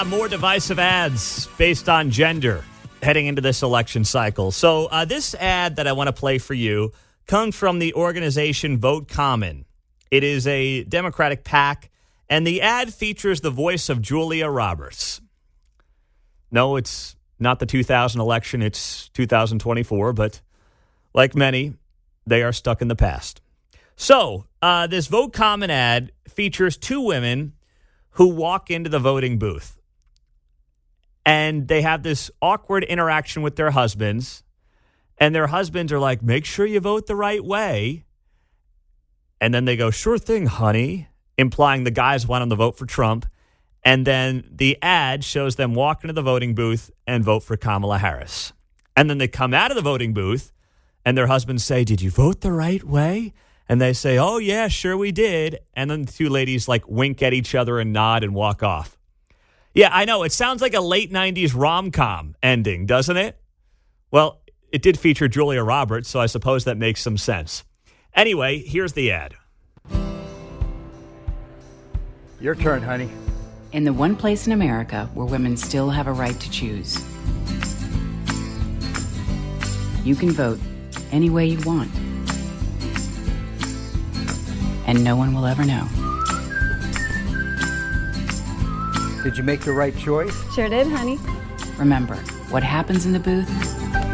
More divisive ads based on gender heading into this election cycle. So this ad that I want to play for you comes from the organization Vote Common. It is a Democratic PAC, and the ad features the voice of Julia Roberts. No, it's not the 2000 election, it's 2024, but like many, they are stuck in the past. So this Vote Common ad features two women who walk into the voting booth. And they have this awkward interaction with their husbands. And their husbands are like, make sure you vote the right way. And then they go, sure thing, honey, implying the guys want them to vote for Trump. And then the ad shows them walk into the voting booth and vote for Kamala Harris. And then they come out of the voting booth and their husbands say, did you vote the right way? And they say, oh, yeah, sure we did. And then the two ladies like wink at each other and nod and walk off. Yeah, I know. It sounds like a late 90s rom-com ending, doesn't it? Well, it did feature Julia Roberts, so I suppose that makes some sense. Anyway, here's the ad. Your turn, honey. In the one place in America where women still have a right to choose. You can vote any way you want. And no one will ever know. Did you make the right choice? Sure did, honey. Remember, what happens in the booth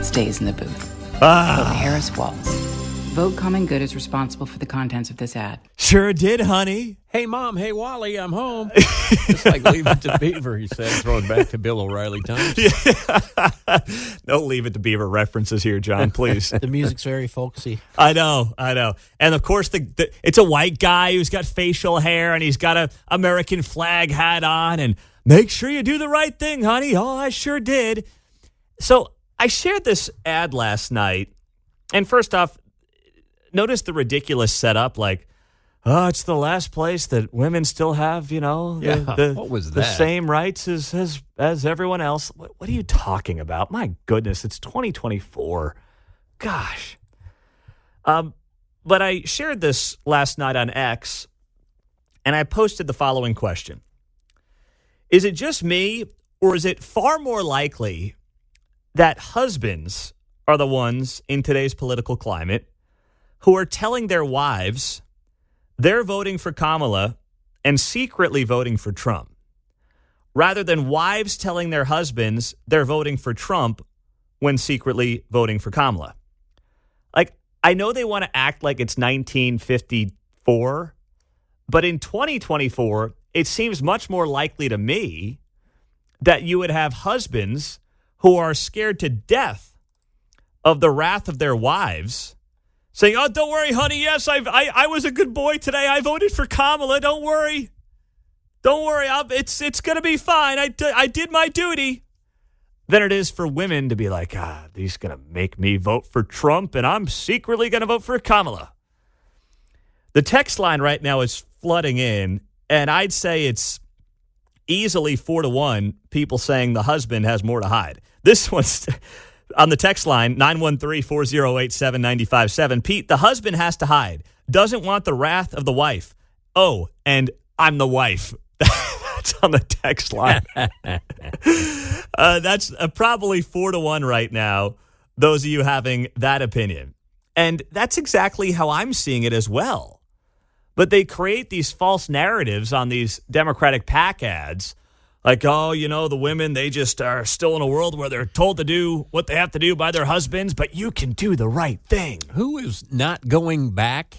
stays in the booth. Vote Harris Walls. Vote Common Good is responsible for the contents of this ad. Sure did, honey. Hey, Mom. Hey, Wally. I'm home. Just like Leave It to Beaver, he said, throwing back to Bill O'Reilly times. Yeah. No Leave It to Beaver references here, John, please. The music's very folksy. I know. And, of course, it's a white guy who's got facial hair, and he's got a American flag hat on, and make sure you do the right thing, honey. Oh, I sure did. So I shared this ad last night, and first off, notice the ridiculous setup, like, oh, it's the last place that women still have, what was the that? same rights as everyone else. What are you talking about? My goodness, it's 2024. Gosh. But I shared this last night on X, and I posted the following question. Is it just me, or is it far more likely that husbands are the ones in today's political climate who are telling their wives they're voting for Kamala and secretly voting for Trump, rather than wives telling their husbands they're voting for Trump when secretly voting for Kamala? Like, I know they want to act like it's 1954, but in 2024, it seems much more likely to me that you would have husbands who are scared to death of the wrath of their wives saying, oh, don't worry, honey. Yes, I was a good boy today. I voted for Kamala. Don't worry. Don't worry. It's going to be fine. I did my duty. Than it is for women to be like, he's going to make me vote for Trump, and I'm secretly going to vote for Kamala. The text line right now is flooding in, and I'd say it's easily 4-1 people saying the husband has more to hide. This one's on the text line, 913-408-7957. Pete, the husband has to hide. Doesn't want the wrath of the wife. Oh, and I'm the wife. That's on the text line. That's probably 4-1 right now, those of you having that opinion. And that's exactly how I'm seeing it as well. But they create these false narratives on these Democratic PAC ads. Like, oh, the women, they just are still in a world where they're told to do what they have to do by their husbands, but you can do the right thing. Who is not going back?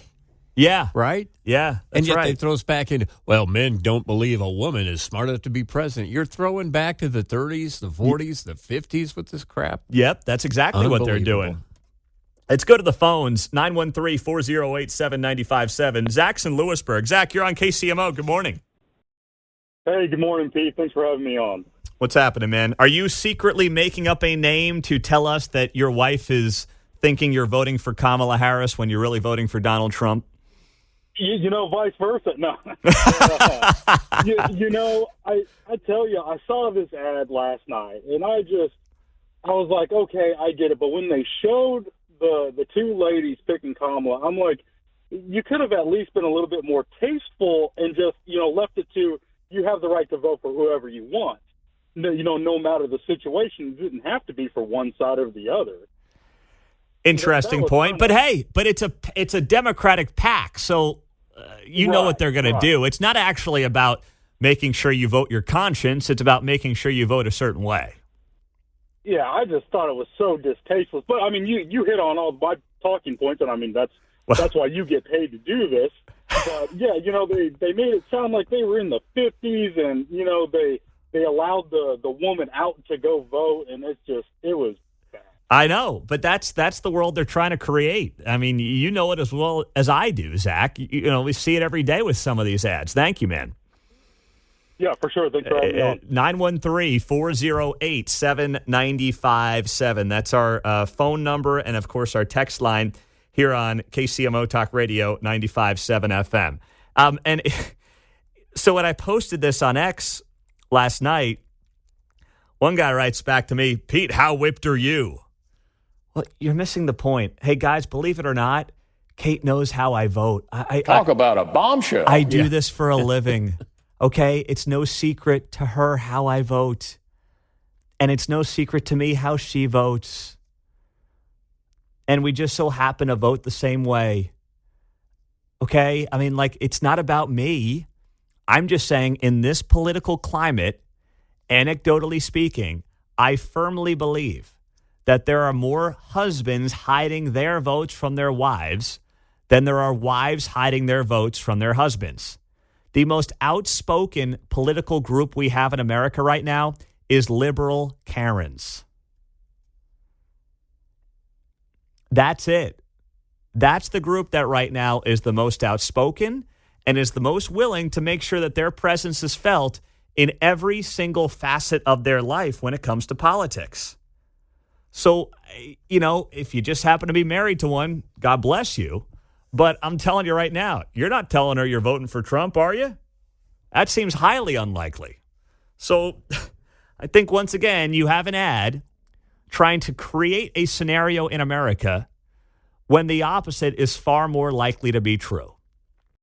Yeah. Right? Yeah, that's and yet right. They throw us back into, well, men don't believe a woman is smart enough to be president. You're throwing back to the 30s, the 40s, the 50s with this crap? Yep, that's exactly what they're doing. Let's go to the phones, 913-408-7957. Zach's in Lewisburg. Zach, you're on KCMO. Good morning. Hey, good morning, Pete. Thanks for having me on. What's happening, man? Are you secretly making up a name to tell us that your wife is thinking you're voting for Kamala Harris when you're really voting for Donald Trump? Vice versa. No. I tell you, I saw this ad last night, and I was like, okay, I get it. But when they showed the two ladies picking Kamala, I'm like, you could have at least been a little bit more tasteful and just, left it to, you have the right to vote for whoever you want. No matter the situation, it didn't have to be for one side or the other. Interesting point. But hey, it's a Democratic PAC, so you know what they're going to do. It's not actually about making sure you vote your conscience. It's about making sure you vote a certain way. Yeah, I just thought it was so distasteful. But, I mean, you hit on all my talking points, and, I mean, that's why you get paid to do this. But, yeah, they made it sound like they were in the 50s, and, they allowed the woman out to go vote, and it was bad. I know, but that's the world they're trying to create. I mean, you know it as well as I do, Zach. We see it every day with some of these ads. Thank you, man. Yeah, for sure. Thanks for having me on. 913-408-7957. That's our phone number and, of course, our text line here on KCMO Talk Radio 95.7 FM. And so when I posted this on X last night, one guy writes back to me, Pete, how whipped are you? Well, you're missing the point. Hey, guys, believe it or not, Kate knows how I vote. Talk about a bombshell. I do this for a living. Okay? It's no secret to her how I vote. And it's no secret to me how she votes. And we just so happen to vote the same way. Okay? I mean, it's not about me. I'm just saying in this political climate, anecdotally speaking, I firmly believe that there are more husbands hiding their votes from their wives than there are wives hiding their votes from their husbands. The most outspoken political group we have in America right now is liberal Karens. That's it. That's the group that right now is the most outspoken and is the most willing to make sure that their presence is felt in every single facet of their life when it comes to politics. So, if you just happen to be married to one, God bless you. But I'm telling you right now, you're not telling her you're voting for Trump, are you? That seems highly unlikely. So I think, once again, you have an ad trying to create a scenario in America when the opposite is far more likely to be true.